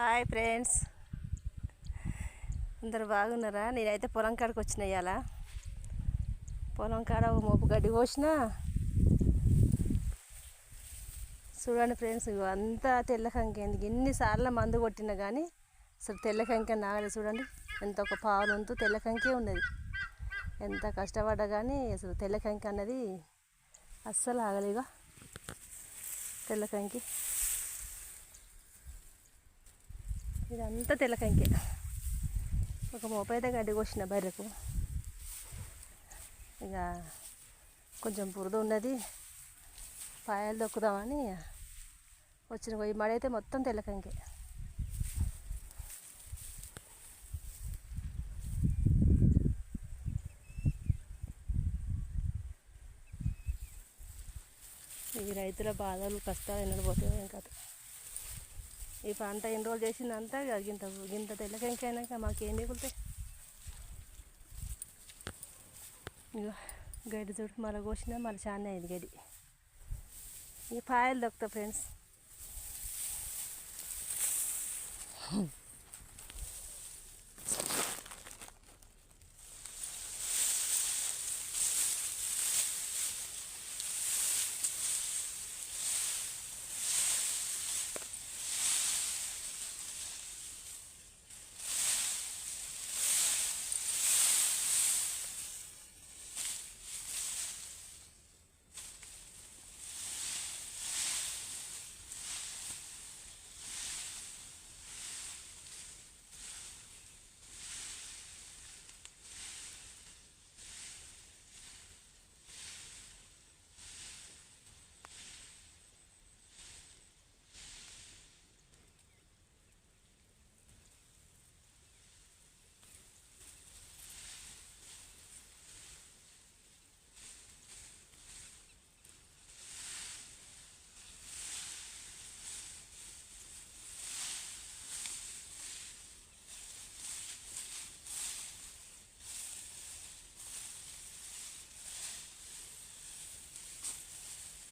Hi friends, అందరు బాగున్నారా? నేనైతే పొలం కాడికి వచ్చిన ఇవాళ. పొలం కాడ ఒక మోపు గడ్డి కోసిన. చూడండి ఫ్రెండ్స్, అంతా తెల్ల కంకి. ఎన్నిసార్లు మందు కొట్టినా కానీ అసలు తెల్ల కంకి నాగలేదు. చూడండి, ఎంత ఒక పావులు వంతు తెల్ల కంకే ఉన్నది. ఎంత కష్టపడ్డా కానీ అసలు తెల్ల కంకి అన్నది అస్సలు ఆగలేగా. తెల్ల కంకి ఇదంతా తెల్ల కంకే. ఒక మోపు అయితే గడ్డి కోసిన బర్రెకు. ఇక కొంచెం బురద ఉన్నది, పాయలు దొక్కుదామని వచ్చిన. ఈ మడి అయితే మొత్తం తెల్ల కంకే. ఈ రైతుల బాధలు కష్టాలు ఎన్నడిపోతాయో ఏం కాదు. ఈ పంట ఎన్ని రోజులు చేసిందంతా గింత గింత తెల్ల కంకి అయినాక మాకేం మిగులుతాయి? ఇక గడ్డి చూడు, మళ్ళీ కోసినా మళ్ళీ చాలా అయింది గడ్డి. ఇక పాయలు దొక్కుతాయి ఫ్రెండ్స్.